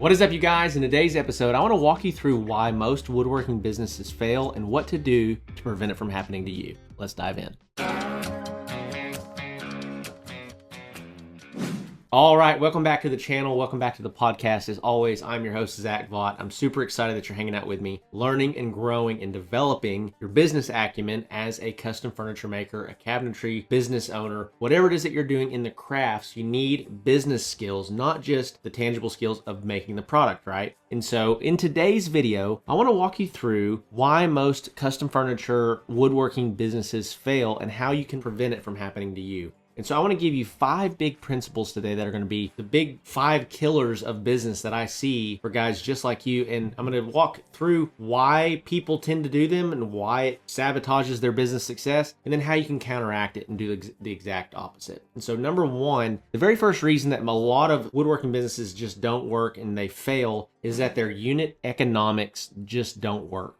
What is up, you guys? In today's episode, I want to walk you through why most woodworking businesses fail and what to do to prevent it from happening to you. Let's dive in. All right, welcome back to the channel. Welcome back to the podcast. As always, I'm your host, Vaught. I'm super excited that you're hanging out with me, learning and growing and developing your business acumen as a custom furniture maker, a cabinetry business owner, whatever it is that you're doing in the crafts. You need business skills, not just the tangible skills of making the product, right? And so in today's video, I want to walk you through why most custom furniture woodworking businesses fail and how you can prevent it from happening to you. And so I want to give you 5 big principles today that are going to be the big 5 killers of business that I see for guys just like you. And I'm going to walk through why people tend to do them and why it sabotages their business success, and then how you can counteract it and do the exact opposite. And so number 1, the very first reason that a lot of woodworking businesses just don't work and they fail is that their unit economics just don't work.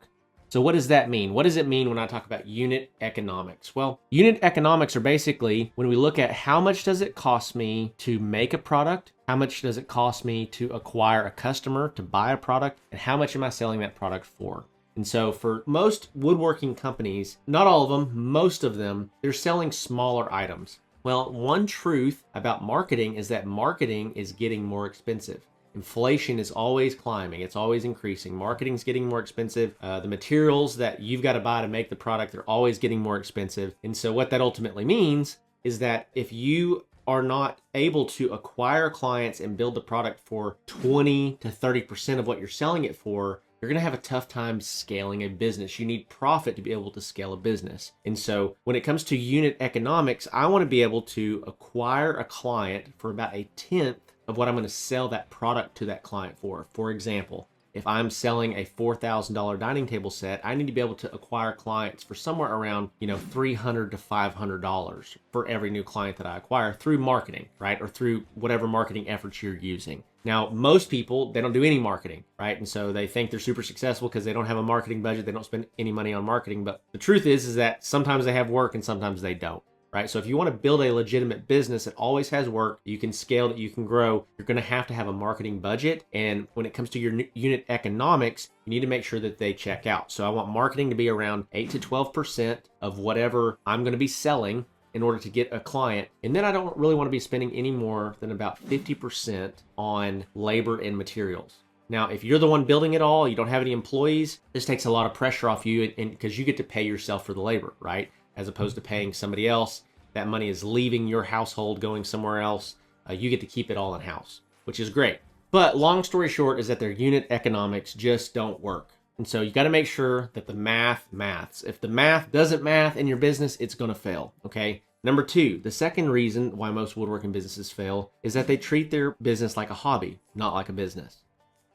So what does that mean? What does it mean when I talk about unit economics? Well, unit economics are basically when we look at how much does it cost me to make a product, how much does it cost me to acquire a customer to buy a product, and how much am I selling that product for? And so for most woodworking companies, not all of them, most of them, they're selling smaller items. Well, one truth about marketing is that marketing is getting more expensive. Inflation is always climbing. It's always increasing. Marketing's getting more expensive. The materials that you've got to buy to make the product, they're always getting more expensive. And so what that ultimately means is that if you are not able to acquire clients and build the product for 20 to 30% of what you're selling it for, you're going to have a tough time scaling a business. You need profit to be able to scale a business. And so when it comes to unit economics, I want to be able to acquire a client for about a tenth of what I'm going to sell that product to that client for. For example, if I'm selling a $4,000 dining table set, I need to be able to acquire clients for somewhere around, $300 to $500 for every new client that I acquire through marketing, right? Or through whatever marketing efforts you're using. Now, most people, they don't do any marketing, right? And so they think they're super successful because they don't have a marketing budget. They don't spend any money on marketing. But the truth is that sometimes they have work and sometimes they don't. Right? So if you want to build a legitimate business that always has work, you can scale, that you can grow, you're going to have a marketing budget. And when it comes to your unit economics, you need to make sure that they check out. So I want marketing to be around 8 to 12% of whatever I'm going to be selling in order to get a client. And then I don't really want to be spending any more than about 50% on labor and materials. Now, if you're the one building it all, you don't have any employees, this takes a lot of pressure off you, and because you get to pay yourself for the labor, right? As opposed to paying somebody else. That money is leaving your household, going somewhere else. You get to keep it all in-house, which is great. But long story short is that their unit economics just don't work. And so you got to make sure that the maths. If the math doesn't math in your business, it's going to fail, okay? Number 2, the second reason why most woodworking businesses fail is that they treat their business like a hobby, not like a business.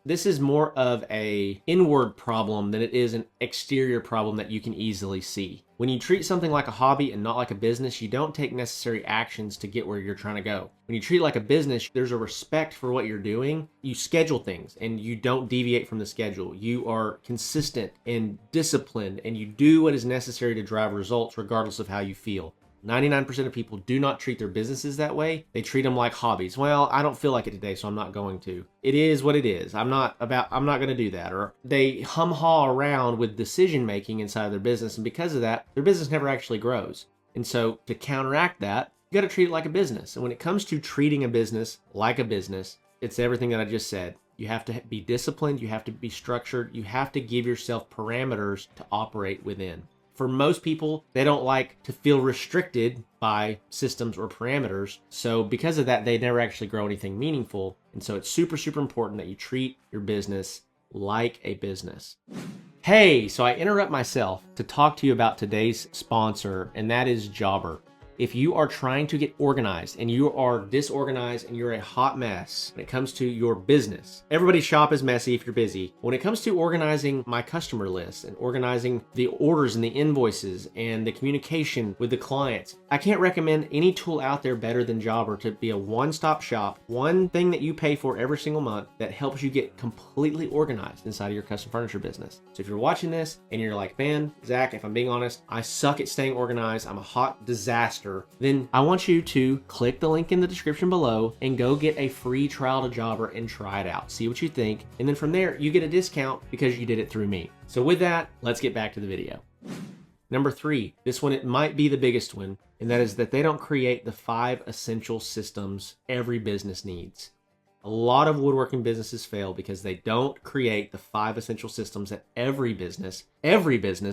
This is more of an inward problem than it is an exterior problem that you can easily see. When you treat something like a hobby and not like a business, you don't take necessary actions to get where you're trying to go. When you treat it like a business, there's a respect for what you're doing. You schedule things and you don't deviate from the schedule. You are consistent and disciplined, and you do what is necessary to drive results regardless of how you feel. 99% of people do not treat their businesses that way. They treat them like hobbies. Well, I don't feel like it today, so I'm not going to. It is what it is. I'm not going to do that. Or they hum-haw around with decision making inside of their business, and because of that, their business never actually grows. And so to counteract that, you got to treat it like a business. And when it comes to treating a business like a business, it's everything that I just said. You have to be disciplined. You have to be structured. You have to give yourself parameters to operate within. For most people, they don't like to feel restricted by systems or parameters. So because of that, they never actually grow anything meaningful. And so it's super, super important that you treat your business like a business. Hey, so I interrupt myself to talk to you about today's sponsor, and that is Jobber. If you are trying to get organized and you are disorganized and you're a hot mess when it comes to your business, everybody's shop is messy if you're busy. When it comes to organizing my customer list and organizing the orders and the invoices and the communication with the clients, I can't recommend any tool out there better than Jobber to be a one-stop shop, one thing that you pay for every single month that helps you get completely organized inside of your custom furniture business. So if you're watching this and you're like, man, Zach, if I'm being honest, I suck at staying organized. I'm a hot disaster faster, then I want you to click the link in the description below and go get a free trial to Jobber and try it out. See what you think. And then from there, you get a discount because you did it through me. So with that, let's get back to the video. Number 3, this one, it might be the biggest one, and that is that they don't create the 5 essential systems every business needs. A lot of woodworking businesses fail because they don't create the 5 essential systems that every business,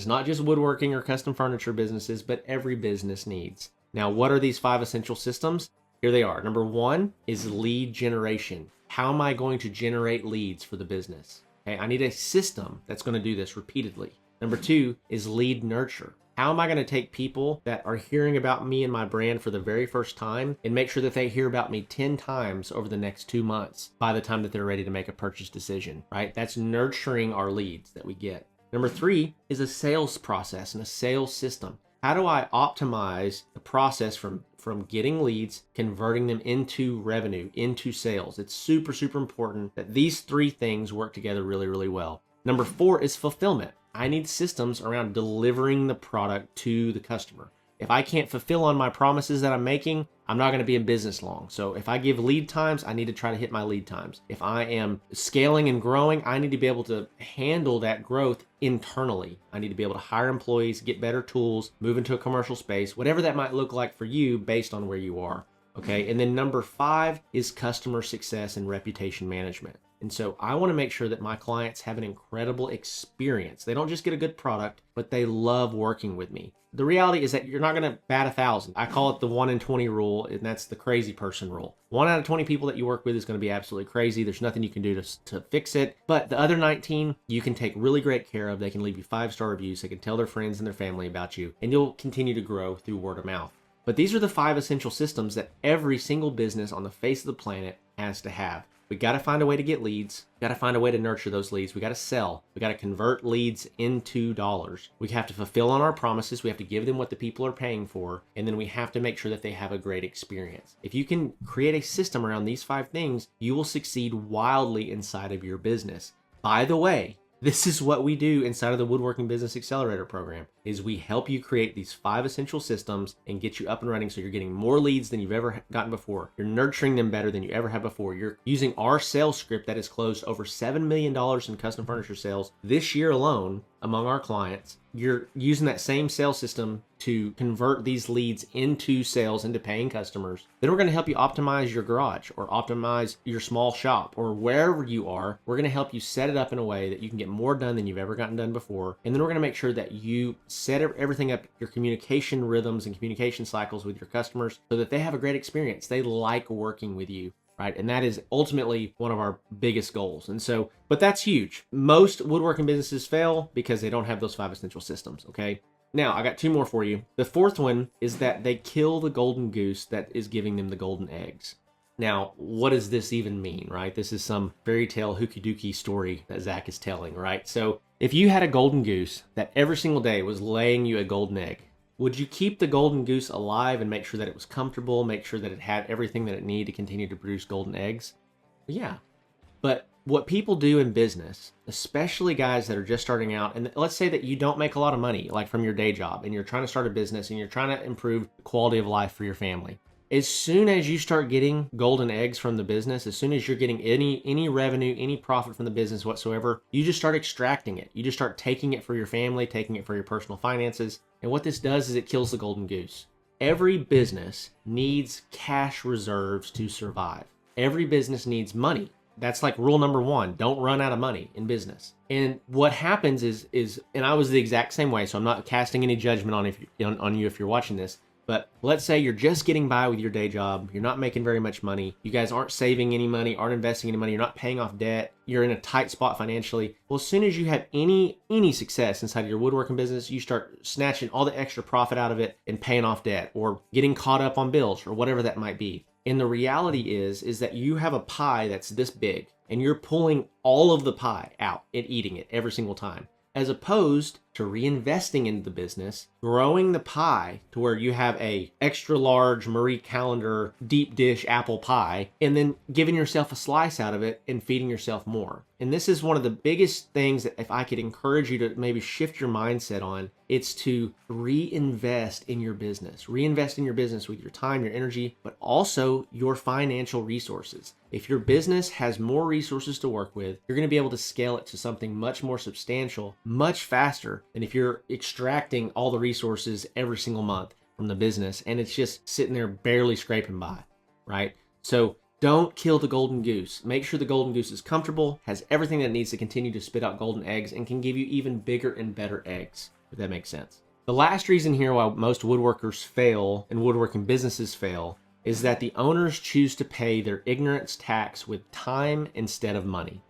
not just woodworking or custom furniture businesses, but every business needs. Now, what are these 5 essential systems? Here they are. Number 1 is lead generation. How am I going to generate leads for the business? Okay, I need a system that's going to do this repeatedly. Number 2 is lead nurture. How am I going to take people that are hearing about me and my brand for the very first time and make sure that they hear about me 10 times over the next 2 months by the time that they're ready to make a purchase decision, right? That's nurturing our leads that we get. Number 3 is a sales process and a sales system. How do I optimize the process from getting leads, converting them into revenue, into sales? It's super, super important that these 3 things work together really, really well. Number 4 is fulfillment. I need systems around delivering the product to the customer. If I can't fulfill on my promises that I'm making, I'm not going to be in business long. So if I give lead times, I need to try to hit my lead times. If I am scaling and growing, I need to be able to handle that growth internally. I need to be able to hire employees, get better tools, move into a commercial space, whatever that might look like for you based on where you are. Okay. And then number 5 is customer success and reputation management. And so I want to make sure that my clients have an incredible experience. They don't just get a good product, but they love working with me. The reality is that you're not going to bat 1,000. I call it the 1 in 20 rule, and that's the crazy person rule. 1 out of 20 people that you work with is going to be absolutely crazy. There's nothing you can do to fix it. But the other 19, you can take really great care of. They can leave you 5-star reviews. They can tell their friends and their family about you, and you'll continue to grow through word of mouth. But these are the 5 essential systems that every single business on the face of the planet has to have. We got to find a way to get leads. We got to find a way to nurture those leads. We got to sell. We got to convert leads into dollars. We have to fulfill on our promises. We have to give them what the people are paying for. And then we have to make sure that they have a great experience. If you can create a system around these 5 things, you will succeed wildly inside of your business. By the way, this is what we do inside of the Woodworking Business Accelerator program, is we help you create these 5 essential systems and get you up and running so you're getting more leads than you've ever gotten before. You're nurturing them better than you ever have before. You're using our sales script that has closed over $7 million in custom furniture sales this year alone among our clients. You're using that same sales system to convert these leads into sales, into paying customers. Then we're going to help you optimize your garage or optimize your small shop or wherever you are. We're going to help you set it up in a way that you can get more done than you've ever gotten done before. And then we're going to make sure that you set everything up, your communication rhythms and communication cycles with your customers so that they have a great experience. They like working with you. Right. And that is ultimately one of our biggest goals. And so, but that's huge. Most woodworking businesses fail because they don't have those 5 essential systems. Okay. Now I got 2 more for you. The 4th one is that they kill the golden goose that is giving them the golden eggs. Now, what does this even mean, right? This is some fairy tale hooky dooky story that Zach is telling, right? So if you had a golden goose that every single day was laying you a golden egg, would you keep the golden goose alive and make sure that it was comfortable, make sure that it had everything that it needed to continue to produce golden eggs? Yeah. But what people do in business, especially guys that are just starting out, and let's say that you don't make a lot of money, like from your day job, and you're trying to start a business and you're trying to improve the quality of life for your family. As soon as you start getting golden eggs from the business, as soon as you're getting any revenue, any profit from the business whatsoever, you just start extracting it. You just start taking it for your family, taking it for your personal finances. And what this does is it kills the golden goose. Every business needs cash reserves to survive. Every business needs money. That's like rule number 1. Don't run out of money in business. And what happens is, and I was the exact same way, so I'm not casting any judgment on you if you're watching this. But let's say you're just getting by with your day job. You're not making very much money. You guys aren't saving any money, aren't investing any money. You're not paying off debt. You're in a tight spot financially. Well, as soon as you have any success inside of your woodworking business, you start snatching all the extra profit out of it and paying off debt or getting caught up on bills or whatever that might be. And the reality is that you have a pie that's this big and you're pulling all of the pie out and eating it every single time. As opposed to reinvesting into the business, growing the pie to where you have a extra large Marie Callender deep dish apple pie, and then giving yourself a slice out of it and feeding yourself more. And this is one of the biggest things that if I could encourage you to maybe shift your mindset on, it's to reinvest in your business. Reinvest in your business with your time, your energy, but also your financial resources. If your business has more resources to work with, you're going to be able to scale it to something much more substantial, much faster than if you're extracting all the resources every single month from the business and it's just sitting there barely scraping by, right? So don't kill the golden goose. Make sure the golden goose is comfortable, has everything that it needs to continue to spit out golden eggs, and can give you even bigger and better eggs, if that makes sense. The last reason here why most woodworkers fail and woodworking businesses fail is that the owners choose to pay their ignorance tax with time instead of money.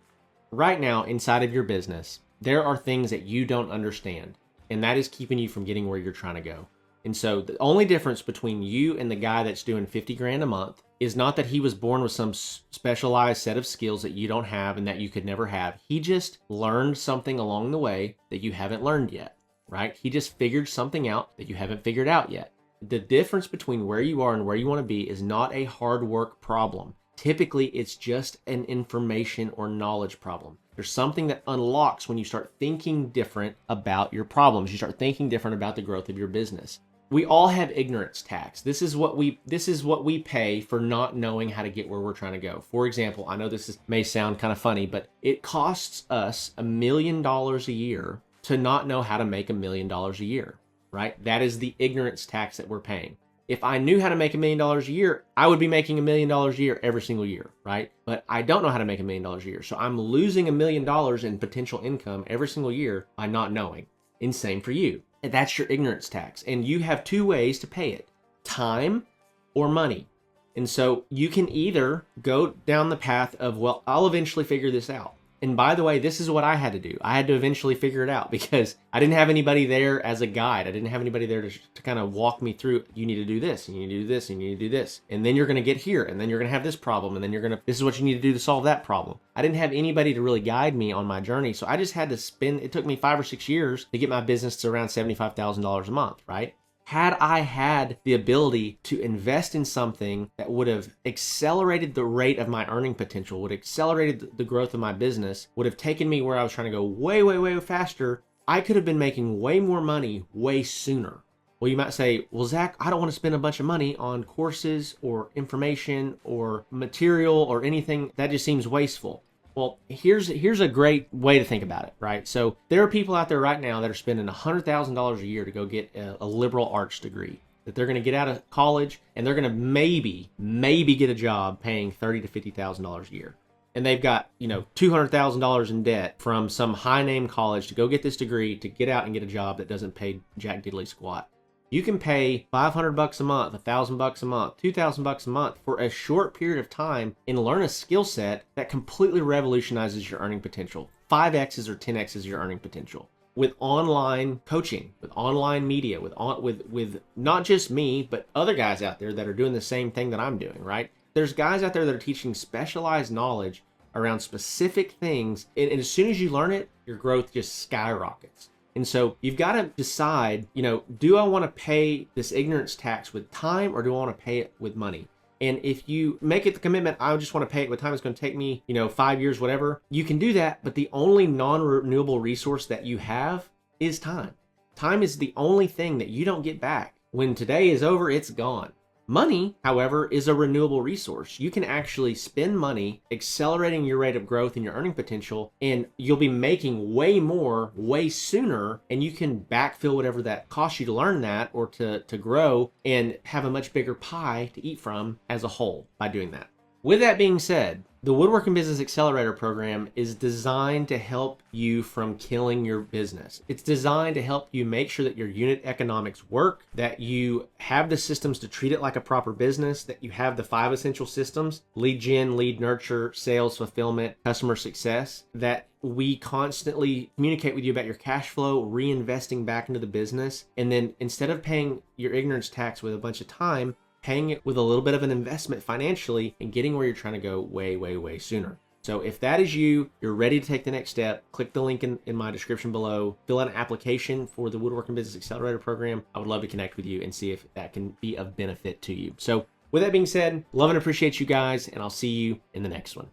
Right now, inside of your business, there are things that you don't understand, and that is keeping you from getting where you're trying to go. And so the only difference between you and the guy that's doing 50 grand a month is not that he was born with some specialized set of skills that you don't have and that you could never have. He just learned something along the way that you haven't learned yet, right? He just figured something out that you haven't figured out yet. The difference between where you are and where you want to be is not a hard work problem. Typically, it's just an information or knowledge problem. There's something that unlocks when you start thinking different about your problems. You start thinking different about the growth of your business. We all have ignorance tax. This is what we pay for not knowing how to get where we're trying to go. For example, I know may sound kind of funny, but it costs us $1 million a year to not know how to make $1 million a year, right? That is the ignorance tax that we're paying. If I knew how to make $1 million a year, I would be making $1 million a year every single year, right? But I don't know how to make $1 million a year. So I'm losing $1 million in potential income every single year by not knowing. And same for you. And that's your ignorance tax. And you have two ways to pay it: time or money. And so you can either go down the path of, well, I'll eventually figure this out. And by the way, this is what I had to do. I had to eventually figure it out because I didn't have anybody there as a guide. I didn't have anybody there to kind of walk me through, you need to do this, and you need to do this, and you need to do this. And then you're going to get here, and then you're going to have this problem, and then this is what you need to do to solve that problem. I didn't have anybody to really guide me on my journey. So I just had to it took me 5 or 6 years to get my business to around $75,000 a month, right? Had I had the ability to invest in something that would have accelerated the rate of my earning potential, would have accelerated the growth of my business, would have taken me where I was trying to go way, way, way faster, I could have been making way more money way sooner. Well, you might say, well, Zach, I don't want to spend a bunch of money on courses or information or material or anything. That just seems wasteful. Well, here's a great way to think about it, right? So there are people out there right now that are spending $100,000 a year to go get a liberal arts degree that they're going to get out of college, and they're going to maybe get a job paying $30,000 to $50,000 a year. And they've got, $200,000 in debt from some high name college to go get this degree to get out and get a job that doesn't pay jack diddly squat. You can pay $500 a month, $1,000 a month, $2,000 a month for a short period of time and learn a skill set that completely revolutionizes your earning potential. 5X's or 10X's your earning potential with online coaching, with online media, with not just me, but other guys out there that are doing the same thing that I'm doing, right? There's guys out there that are teaching specialized knowledge around specific things. And as soon as you learn it, your growth just skyrockets. And so you've got to decide, do I want to pay this ignorance tax with time or do I want to pay it with money? And if you make it the commitment, I just want to pay it with time, it's going to take me, 5 years, whatever, you can do that. But the only non-renewable resource that you have is time. Time is the only thing that you don't get back. When today is over, it's gone. Money, however, is a renewable resource. You can actually spend money accelerating your rate of growth and your earning potential, and you'll be making way more, way sooner, and you can backfill whatever that costs you to learn that or to grow and have a much bigger pie to eat from as a whole by doing that. With that being said, the Woodworking Business Accelerator program is designed to help you from killing your business. It's designed to help you make sure that your unit economics work, that you have the systems to treat it like a proper business, that you have the 5 essential systems: lead gen, lead nurture, sales, fulfillment, customer success, that we constantly communicate with you about your cash flow, reinvesting back into the business. And then instead of paying your ignorance tax with a bunch of time, paying it with a little bit of an investment financially and getting where you're trying to go way, way, way sooner. So if that is you, you're ready to take the next step, click the link in my description below, fill out an application for the Woodworking Business Accelerator program. I would love to connect with you and see if that can be of benefit to you. So with that being said, love and appreciate you guys, and I'll see you in the next one.